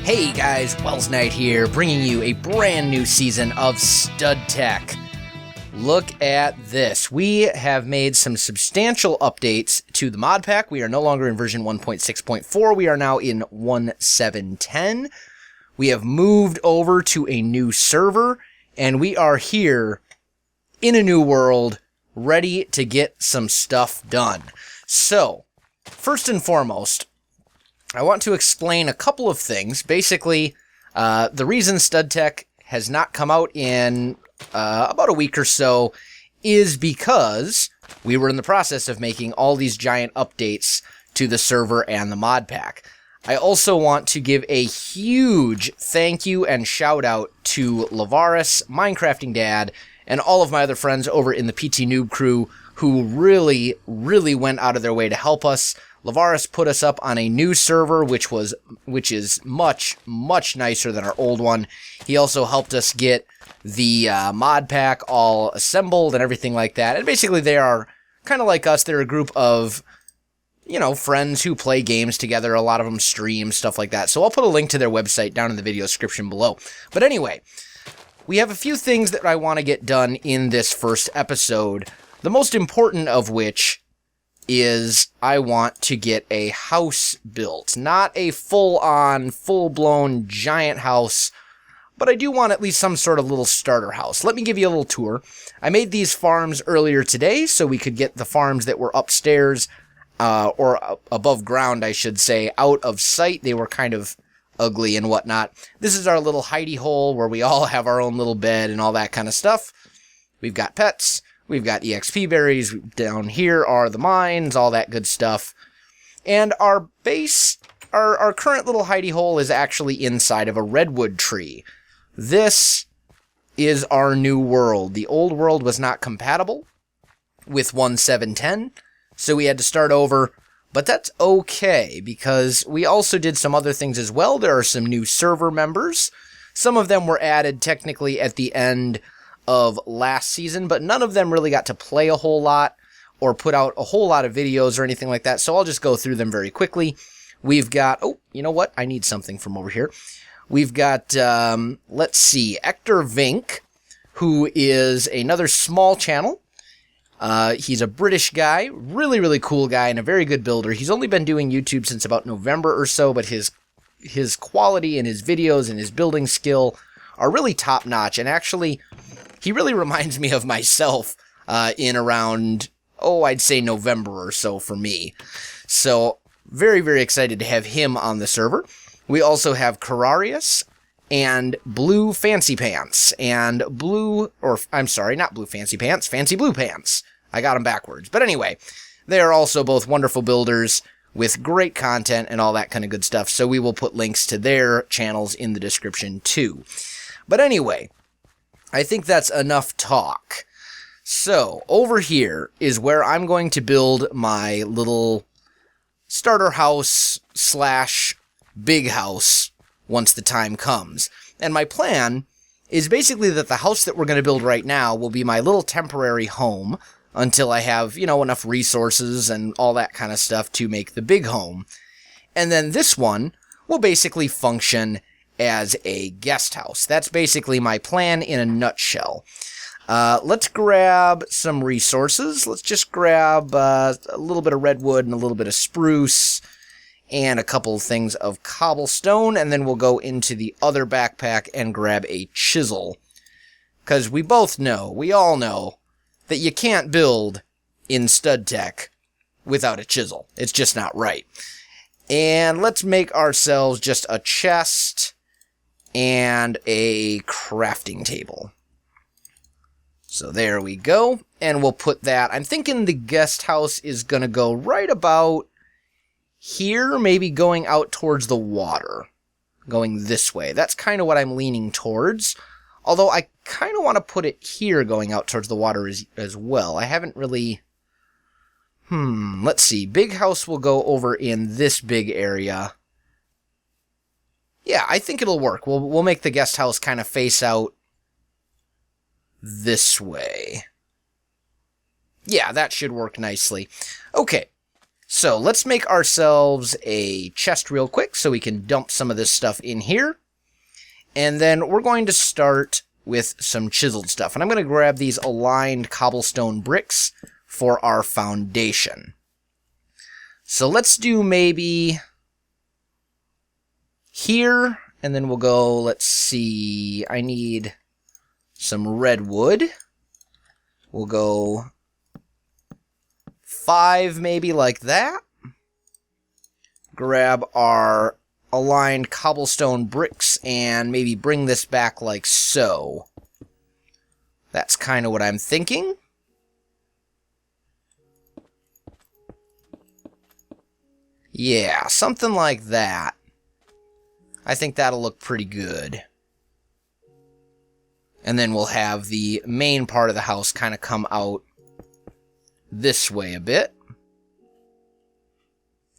Hey guys, Welsknight here, bringing you a brand new season of StudTech. Look at this. We have made some substantial updates to the modpack. We are no longer in version 1.6.4. We are now in 1.7.10. We have moved over to a new server, and we are here in a new world, ready to get some stuff done. So, first and foremost, I want to explain a couple of things. Basically, the reason StudTech has not come out in about a week or so is because we were in the process of making all these giant updates to the server and the mod pack. I also want to give a huge thank you and shout out to Lavaris, Minecrafting Dad, and all of my other friends over in the PT Noob crew who really went out of their way to help us. Lavaris put us up on a new server, which is much nicer than our old one. He also helped us get the mod pack all assembled and everything like that. And basically, they are kind of like us. They're a group of, friends who play games together. A lot of them stream, stuff like that. So I'll put a link to their website down in the video description below. But anyway, we have a few things that I want to get done in this first episode. The most important of which is I want to get a house built. Not a full-on, full-blown giant house, but I do want at least some sort of little starter house. Let me give you a little tour. I made these farms earlier today so we could get the farms that were upstairs, or above ground, I should say, out of sight. They were kind of ugly and whatnot. This is our little hidey hole where we all have our own little bed and all that kind of stuff. We've got pets. We've got EXP berries. Down here are the mines, all that good stuff. And our base, our current little hidey hole is actually inside of a redwood tree. This is our new world. The old world was not compatible with 1.7.10, so we had to start over. But that's okay, because we also did some other things as well. There are some new server members. Some of them were added technically at the end of last season, but none of them really got to play a whole lot or put out a whole lot of videos or anything like that, so I'll just go through them very quickly. We've got, oh, you know what? I need something from over here. We've got, let's see, Hector Vink, who is another small channel. He's a British guy, really cool guy, and a very good builder. He's only been doing YouTube since about November or so, but his quality and his videos and his building skill are really top-notch, and actually, he really reminds me of myself in around, I'd say November or so for me. So, very excited to have him on the server. We also have Cararius and Blue Fancy Pants and Fancy Blue Pants. I got them backwards. But anyway, they are also both wonderful builders with great content and all that kind of good stuff. So we will put links to their channels in the description too. But anyway, I think that's enough talk. So, over here is where I'm going to build my little starter house / big house once the time comes. And my plan is basically that the house that we're going to build right now will be my little temporary home until I have, enough resources and all that kind of stuff to make the big home. And then this one will basically function as a guest house. That's basically my plan in a nutshell. Let's grab some resources. Let's just grab a little bit of redwood and a little bit of spruce and a couple of things of cobblestone, and then we'll go into the other backpack and grab a chisel. Because we all know, that you can't build in StudTech without a chisel. It's just not right. And let's make ourselves just a chest and a crafting table. So there we go, and we'll put that. I'm thinking the guest house is going to go right about here, maybe going out towards the water, going this way. That's kind of what I'm leaning towards, although I kind of want to put it here going out towards the water as well. I haven't really... let's see. Big house will go over in this big area. Yeah, I think it'll work. We'll make the guest house kind of face out this way. Yeah, that should work nicely. Okay, So let's make ourselves a chest real quick so we can dump some of this stuff in here. And then we're going to start with some chiseled stuff. And I'm going to grab these aligned cobblestone bricks for our foundation. So let's do maybe here, and then we'll go, let's see, I need some redwood. We'll go 5 maybe like that. Grab our aligned cobblestone bricks and maybe bring this back like so. That's kind of what I'm thinking. Yeah, something like that. I think that'll look pretty good. And then we'll have the main part of the house kind of come out this way a bit.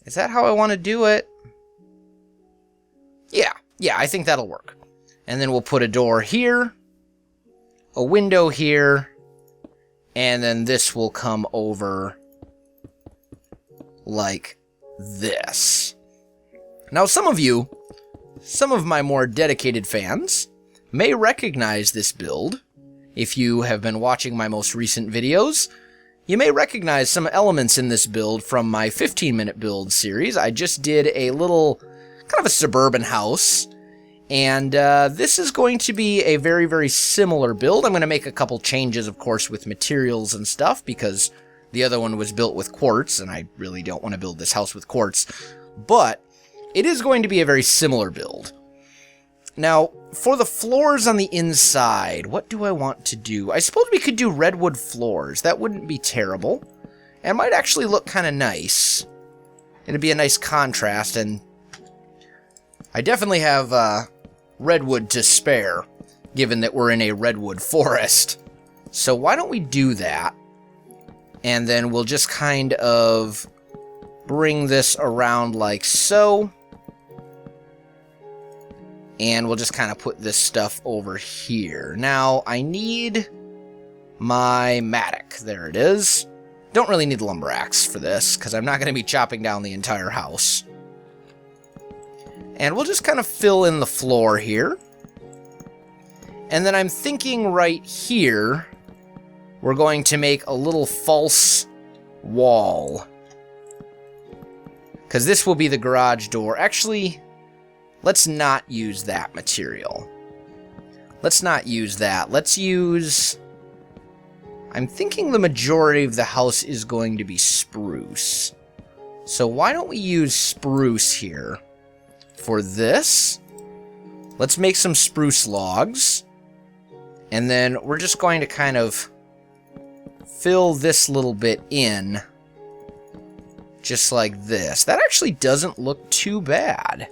Is that how I want to do it? Yeah, I think that'll work. And then we'll put a door here, a window here, and then this will come over like this. Now, some of my more dedicated fans may recognize this build. If you have been watching my most recent videos, you may recognize some elements in this build from my 15-minute build series. I just did a little, kind of a suburban house, and this is going to be a very, very similar build. I'm going to make a couple changes, of course, with materials and stuff, because the other one was built with quartz, and I really don't want to build this house with quartz. But it is going to be a very similar build. Now, for the floors on the inside, what do I want to do? I suppose we could do redwood floors. That wouldn't be terrible. And might actually look kind of nice. It'd be a nice contrast, and I definitely have redwood to spare, given that we're in a redwood forest. So why don't we do that? And then we'll just kind of bring this around like so. And we'll just kind of put this stuff over here. Now, I need my mattock. There it is. Don't really need the lumber axe for this, because I'm not going to be chopping down the entire house. And we'll just kind of fill in the floor here. And then I'm thinking right here, we're going to make a little false wall. Because this will be the garage door. Actually, let's not use that material. Let's not use that. Let's use... I'm thinking the majority of the house is going to be spruce. So why don't we use spruce here? For this, let's make some spruce logs. And then we're just going to kind of fill this little bit in. Just like this. That actually doesn't look too bad.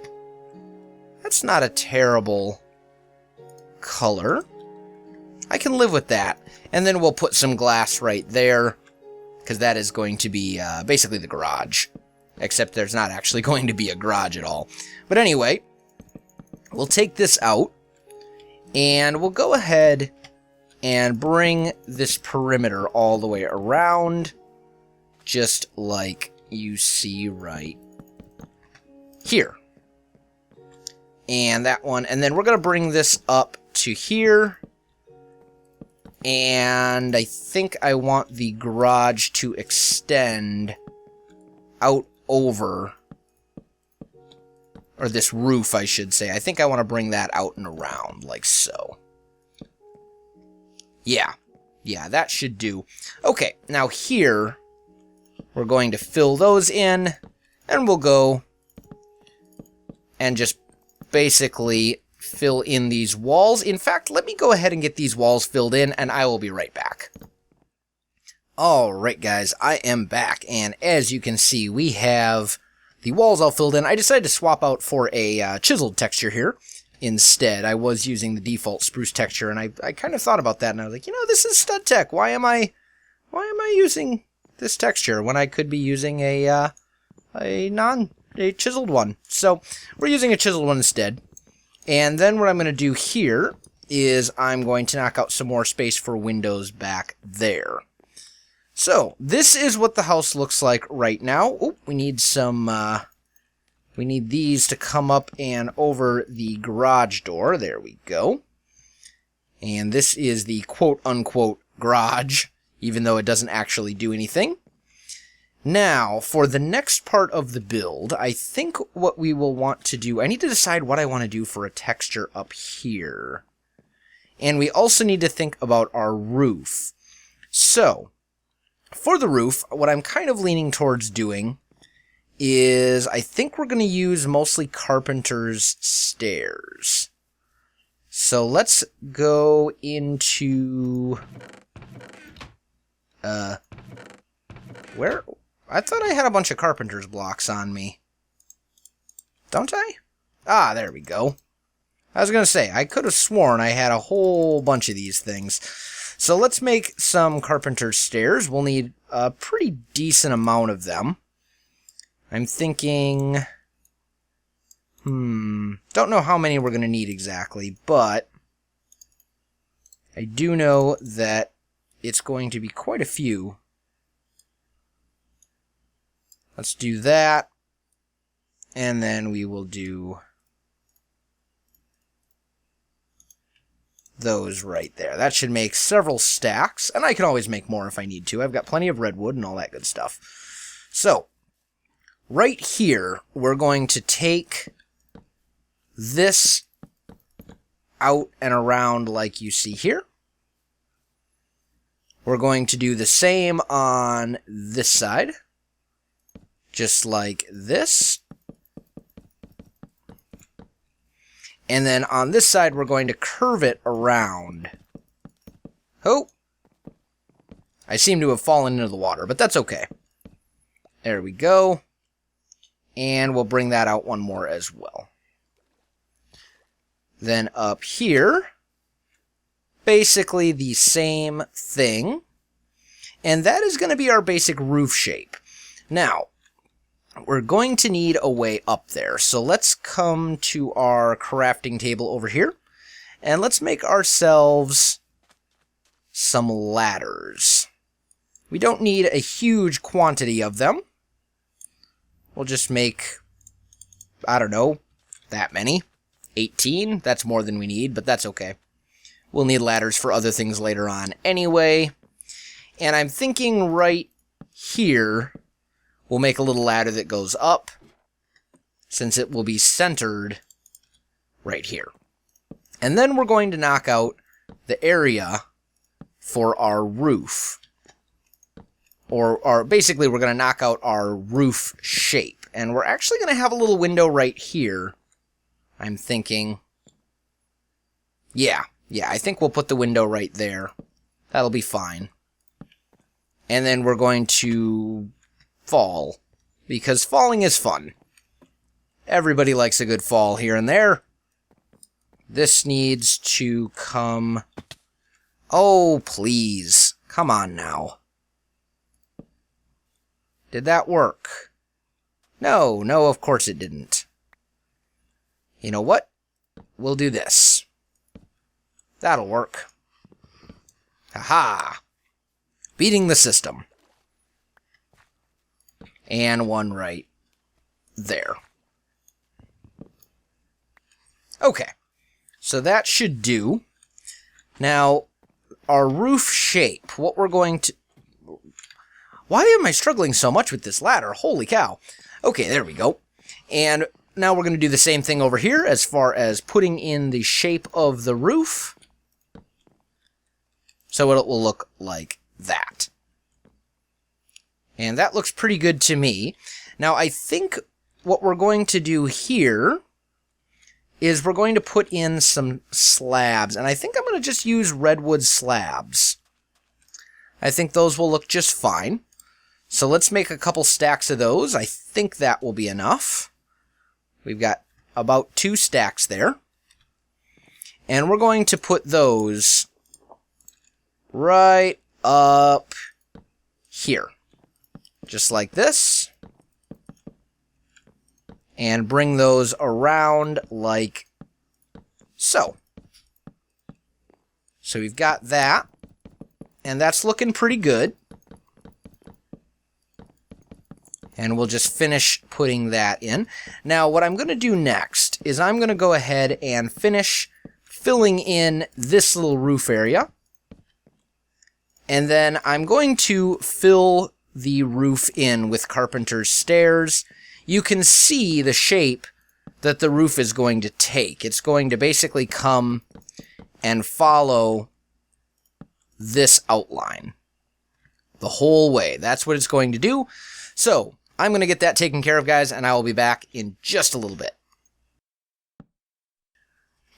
That's not a terrible color. I can live with that. And then we'll put some glass right there, because that is going to be basically the garage. Except there's not actually going to be a garage at all. But anyway, we'll take this out, and we'll go ahead and bring this perimeter all the way around, just like you see right here. And that one, and then we're going to bring this up to here. And I think I want the garage to extend out over, or this roof, I should say. I think I want to bring that out and around, like so. Yeah, that should do. Okay, now here, we're going to fill those in, and we'll go and just basically fill in these walls. In fact, let me go ahead and get these walls filled in, and I will be right back. Alright guys, I am back, and as you can see, we have the walls all filled in. I decided to swap out for a chiseled texture here instead. I was using the default spruce texture, and I kind of thought about that, and I was like, you know, this is StudTech. Why am I using this texture when I could be using a chiseled one? So we're using a chiseled one instead. And then what I'm going to do here is I'm going to knock out some more space for windows back there. So, this is what the house looks like right now. Oh, we need some, we need these to come up and over the garage door. There we go. And this is the quote-unquote garage, even though it doesn't actually do anything. Now, for the next part of the build, I think what we will want to do... I need to decide what I want to do for a texture up here. And we also need to think about our roof. So, for the roof, what I'm kind of leaning towards doing is I think we're going to use mostly Carpenter's stairs. So let's go into... where? I thought I had a bunch of Carpenter's blocks on me. Don't I? Ah, there we go. I was going to say, I could have sworn I had a whole bunch of these things. So let's make some Carpenter's stairs. We'll need a pretty decent amount of them. I'm thinking... don't know how many we're going to need exactly, but I do know that it's going to be quite a few. Let's do that, and then we will do those right there. That should make several stacks, and I can always make more if I need to. I've got plenty of redwood and all that good stuff. So, right here, we're going to take this out and around like you see here. We're going to do the same on this side, just like this. And then on this side, we're going to curve it around. Oh! I seem to have fallen into the water, but that's okay. There we go. And we'll bring that out one more as well. Then up here, basically the same thing. And that is going to be our basic roof shape. Now, we're going to need a way up there. So let's come to our crafting table over here. And let's make ourselves some ladders. We don't need a huge quantity of them. We'll just make, I don't know, that many. 18, that's more than we need, but that's okay. We'll need ladders for other things later on anyway. And I'm thinking right here, we'll make a little ladder that goes up, since it will be centered right here. And then we're going to knock out the area for our roof. Or basically, we're going to knock out our roof shape. And we're actually going to have a little window right here. I'm thinking, yeah, I think we'll put the window right there. That'll be fine. And then we're going to fall, because falling is fun. Everybody likes a good fall here and there. This needs to come... Oh, please. Come on now. Did that work? No, of course it didn't. You know what? We'll do this. That'll work. Haha! Beating the system. And one right there. Okay. So that should do. Now, our roof shape, what we're going to... Why am I struggling so much with this ladder? Holy cow. Okay, there we go. And now we're going to do the same thing over here as far as putting in the shape of the roof. So it will look like that. And that looks pretty good to me. Now I think what we're going to do here is we're going to put in some slabs. And I think I'm going to just use redwood slabs. I think those will look just fine. So let's make a couple stacks of those. I think that will be enough. We've got about 2 stacks there. And we're going to put those right up here. Just like this. And bring those around like so. So we've got that. And that's looking pretty good. And we'll just finish putting that in. Now, what I'm going to do next is I'm going to go ahead and finish filling in this little roof area. And then I'm going to fill the roof in with Carpenter's stairs. You can see the shape that the roof is going to take. It's going to basically come and follow this outline the whole way. That's what it's going to do. So I'm going to get that taken care of, guys, and I will be back in just a little bit.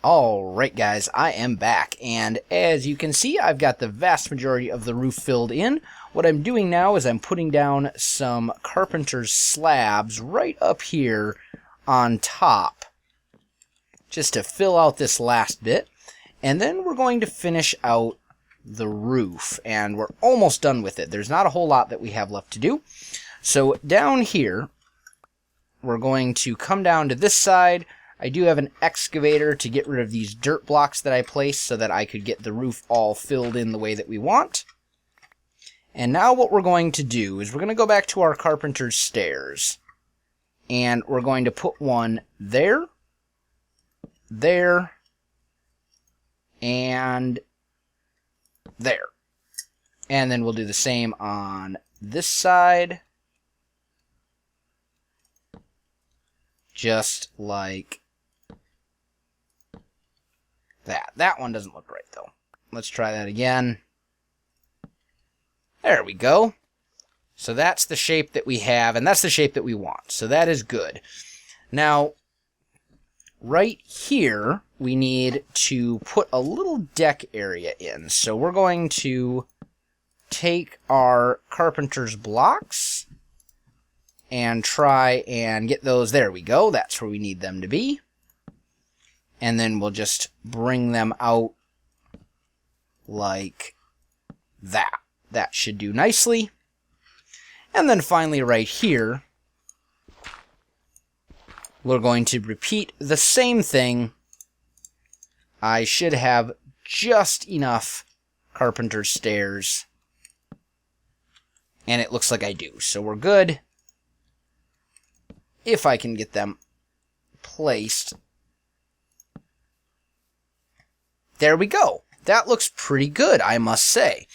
Alright, guys, I am back, and as you can see, I've got the vast majority of the roof filled in. What I'm doing now is I'm putting down some Carpenter's slabs right up here on top, just to fill out this last bit, and then we're going to finish out the roof, and we're almost done with it. There's not a whole lot that we have left to do. So down here, we're going to come down to this side. I do have an excavator to get rid of these dirt blocks that I placed so that I could get the roof all filled in the way that we want. And now what we're going to do is we're going to go back to our Carpenter's stairs. And we're going to put one there, there, and there. And then we'll do the same on this side. Just like that. That one doesn't look right, though. Let's try that again. There we go. So that's the shape that we have, and that's the shape that we want. So that is good. Now, right here, we need to put a little deck area in. So we're going to take our Carpenter's blocks and try and get those. There we go. That's where we need them to be. And then we'll just bring them out like that. That should do nicely. And then finally right here, we're going to repeat the same thing. I should have just enough Carpenter's stairs. And it looks like I do. So we're good. If I can get them placed. There we go. That looks pretty good, I must say.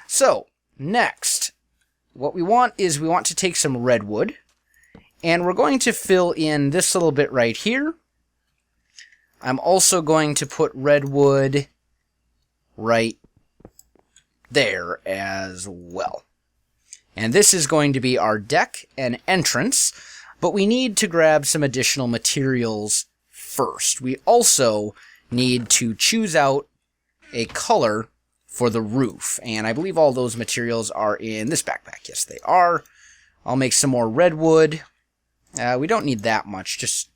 So, next, what we want is we want to take some redwood, and we're going to fill in this little bit right here. I'm also going to put redwood right there as well. And this is going to be our deck and entrance. But we need to grab some additional materials first. We also need to choose out a color for the roof. And I believe all those materials are in this backpack. Yes, they are. I'll make some more redwood. We don't need that much, just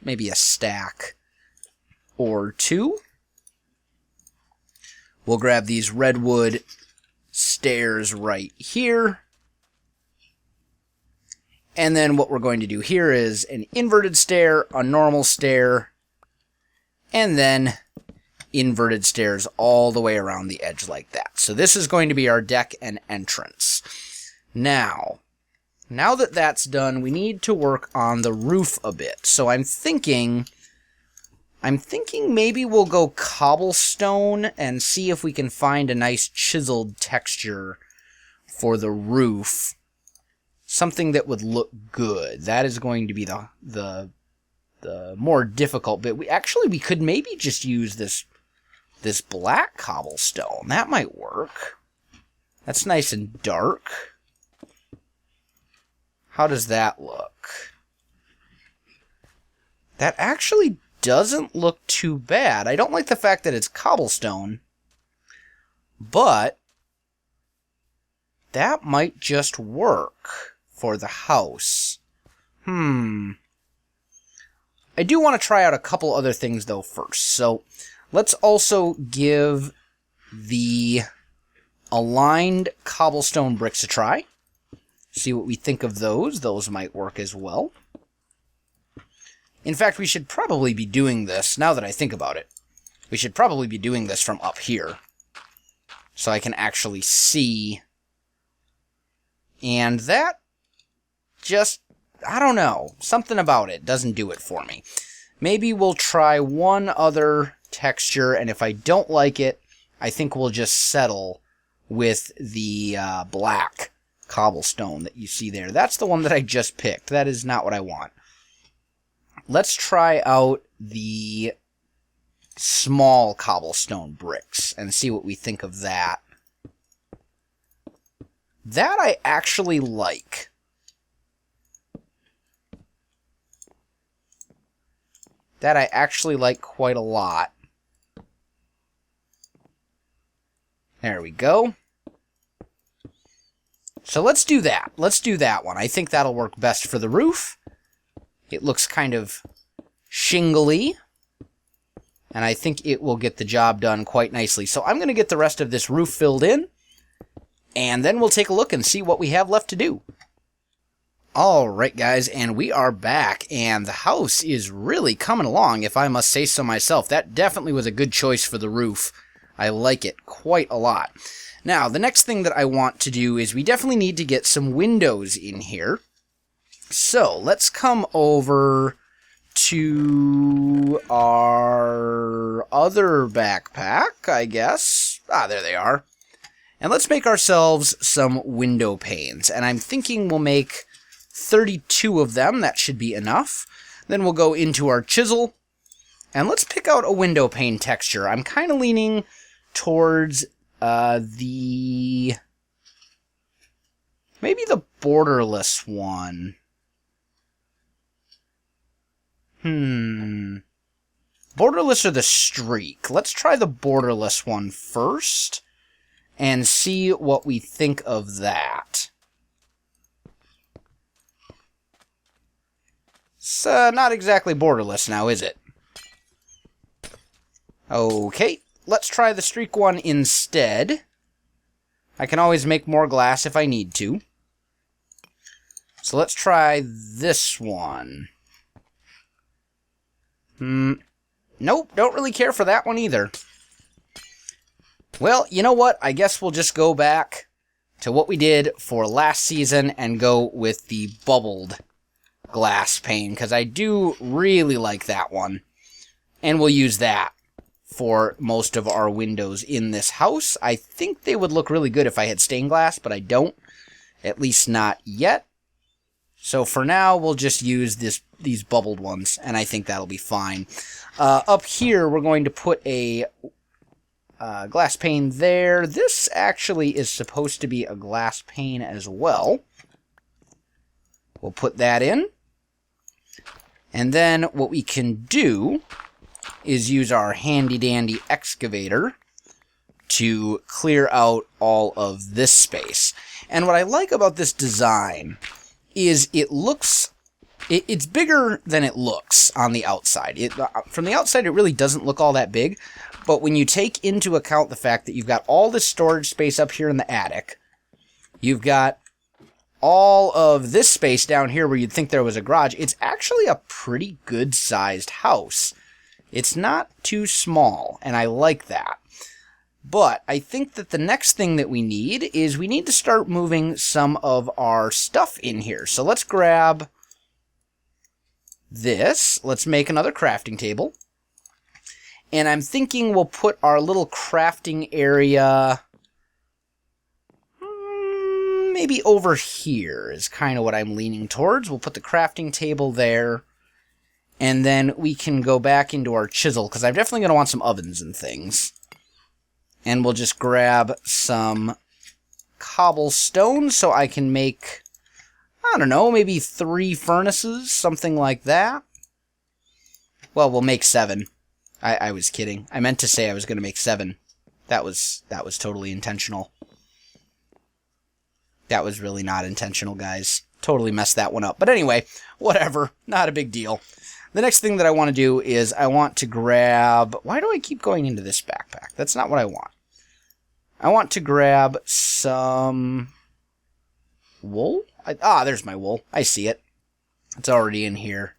maybe a stack or two. We'll grab these redwood stairs right here. And then what we're going to do here is an inverted stair, a normal stair, and then inverted stairs all the way around the edge like that. So this is going to be our deck and entrance. Now that that's done, we need to work on the roof a bit. So I'm thinking maybe we'll go cobblestone and see if we can find a nice chiseled texture for the roof. Something that would look good. That is going to be the more difficult bit. We could maybe just use this black cobblestone. That might work. That's nice and dark. How does that look? That actually doesn't look too bad. I don't like the fact that it's cobblestone, but that might just work for the house. I do want to try out a couple other things, though, first. So let's also give the aligned cobblestone bricks a try. See what we think of those. Those might work as well. In fact, we should probably be doing this, now that I think about it, we should probably be doing this from up here, so I can actually see. And that just, I don't know, something about it doesn't do it for me. Maybe we'll try one other texture, and if I don't like it, I think we'll just settle with the black cobblestone that you see there. That's the one that I just picked. That is not what I want. Let's try out the small cobblestone bricks and see what we think of that. That I actually like. That I actually like quite a lot. There we go. So let's do that. Let's do that one. I think that'll work best for the roof. It looks kind of shingly. And I think it will get the job done quite nicely. So I'm going to get the rest of this roof filled in. And then we'll take a look and see what we have left to do. Alright guys, and we are back, and the house is really coming along, if I must say so myself. That definitely was a good choice for the roof. I like it quite a lot. Now, the next thing that I want to do is we definitely need to get some windows in here. So, let's come over to our other backpack, I guess. Ah, there they are. And let's make ourselves some window panes. And I'm thinking we'll make 32 of them. That should be enough. Then we'll go into our chisel. And let's pick out a window pane texture. I'm kind of leaning towards maybe the borderless one. Borderless or the streak? Let's try the borderless one first. And see what we think of that. It's not exactly borderless now, is it? Okay, let's try the streak one instead. I can always make more glass if I need to. So let's try this one. Nope, don't really care for that one either. Well, you know what? I guess we'll just go back to what we did for last season and go with the bubbled glass pane, because I do really like that one. And we'll use that for most of our windows in this house. I think they would look really good if I had stained glass, but I don't. At least not yet. So for now, we'll just use these bubbled ones, and I think that'll be fine. Up here, we're going to put a glass pane there. This actually is supposed to be a glass pane as well. We'll put that in. And then what we can do is use our handy-dandy excavator to clear out all of this space. And what I like about this design is it's bigger than it looks on the outside. From the outside, it really doesn't look all that big. But when you take into account the fact that you've got all this storage space up here in the attic, you've got all of this space down here where you'd think there was a garage, it's actually a pretty good-sized house. It's not too small, and I like that. But I think that the next thing that we need is we need to start moving some of our stuff in here. So let's grab this. Let's make another crafting table. And I'm thinking we'll put our little crafting area maybe over here is kind of what I'm leaning towards. We'll put the crafting table there. And then we can go back into our chisel, because I'm definitely going to want some ovens and things. And we'll just grab some cobblestone so I can make, I don't know, maybe 3 furnaces, something like that. Well, we'll make 7. I was kidding. I meant to say I was going to make 7. That was totally intentional. That was really not intentional, guys. Totally messed that one up. But anyway, whatever. Not a big deal. The next thing that I want to do is I want to grab... Why do I keep going into this backpack? That's not what I want. I want to grab some wool. There's my wool. I see it. It's already in here.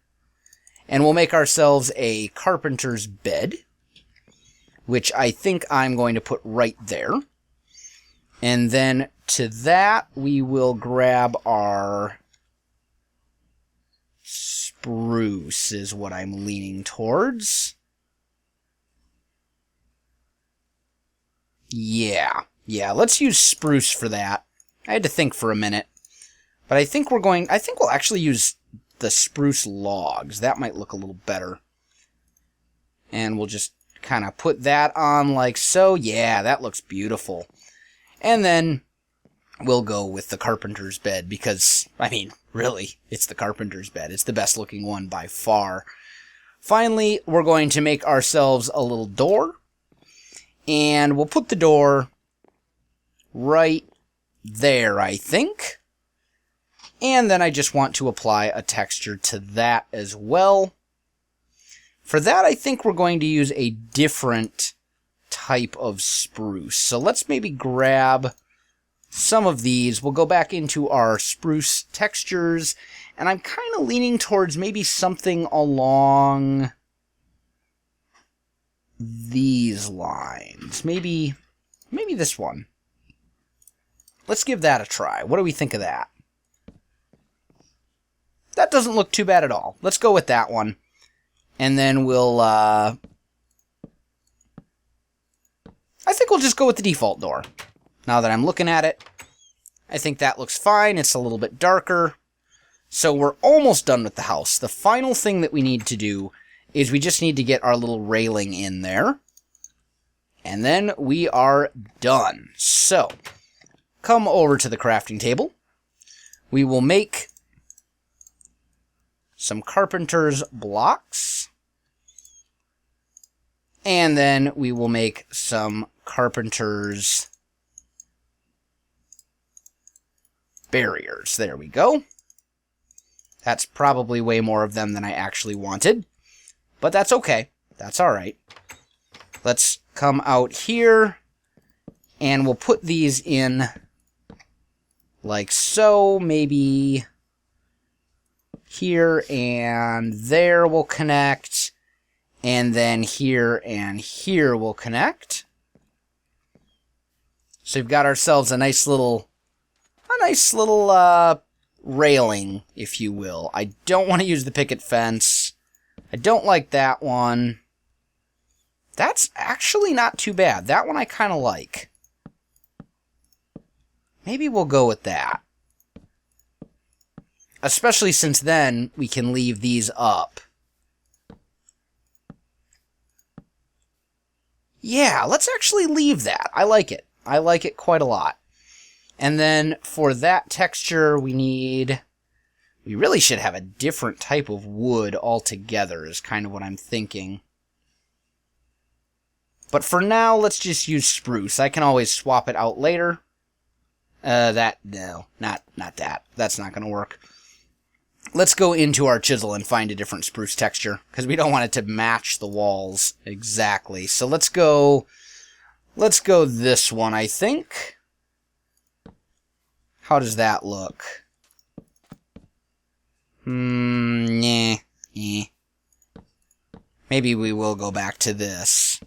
And we'll make ourselves a carpenter's bed, which I think I'm going to put right there. And then to that, we will grab our spruce is what I'm leaning towards. Yeah, let's use spruce for that. I had to think for a minute. But I think we'll actually use the spruce logs. That might look a little better. And we'll just kind of put that on like so. Yeah, that looks beautiful. And then we'll go with the carpenter's bed because, I mean, really, it's the carpenter's bed. It's the best looking one by far. Finally, we're going to make ourselves a little door. And we'll put the door right there, I think. And then I just want to apply a texture to that as well. For that, I think we're going to use a different type of spruce. So let's maybe grab some of these. We'll go back into our spruce textures. And I'm kind of leaning towards maybe something along these lines. Maybe this one. Let's give that a try. What do we think of that? That doesn't look too bad at all. Let's go with that one. And then we'll, I think we'll just go with the default door. Now that I'm looking at it, I think that looks fine. It's a little bit darker. So we're almost done with the house. The final thing that we need to do is we just need to get our little railing in there. And then we are done. So, come over to the crafting table. We will make some carpenter's blocks. And then we will make some carpenter's barriers. There we go. That's probably way more of them than I actually wanted. But that's okay. That's alright. Let's come out here. And we'll put these in like so. Maybe here and there will connect. And then here and here will connect. So we've got ourselves a nice little railing, if you will. I don't want to use the picket fence. I don't like that one. That's actually not too bad. That one I kind of like. Maybe we'll go with that. Especially since then we can leave these up. Yeah, let's actually leave that. I like it. I like it quite a lot. And then for that texture, we really should have a different type of wood altogether, is kind of what I'm thinking. But for now, let's just use spruce. I can always swap it out later. No, not that. That's not going to work. Let's go into our chisel and find a different spruce texture, because we don't want it to match the walls exactly. So let's go this one, I think. How does that look? Nah. Maybe we will go back to this.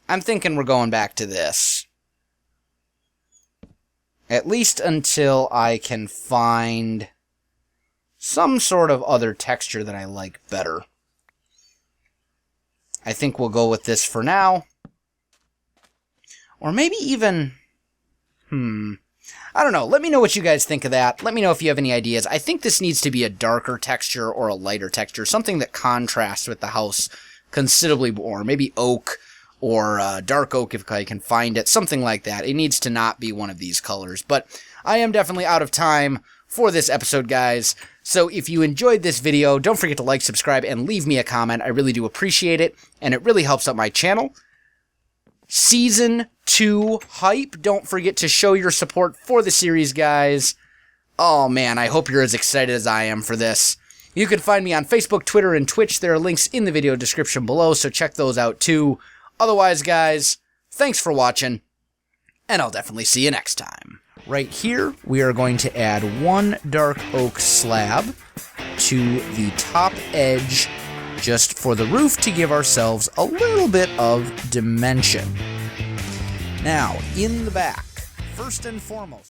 I'm thinking we're going back to this. At least until I can find some sort of other texture that I like better. I think we'll go with this for now. Or maybe even... I don't know. Let me know what you guys think of that. Let me know if you have any ideas. I think this needs to be a darker texture or a lighter texture. Something that contrasts with the house considerably more. Maybe oak or dark oak if I can find it. Something like that. It needs to not be one of these colors. But I am definitely out of time for this episode, guys. So if you enjoyed this video, don't forget to like, subscribe, and leave me a comment. I really do appreciate it, and it really helps out my channel. Season 2 hype. Don't forget to show your support for the series, guys. Oh, man, I hope you're as excited as I am for this. You can find me on Facebook, Twitter, and Twitch. There are links in the video description below, so check those out, too. Otherwise, guys, thanks for watching, and I'll definitely see you next time. Right here, we are going to add one dark oak slab to the top edge just for the roof to give ourselves a little bit of dimension. Now, in the back, first and foremost,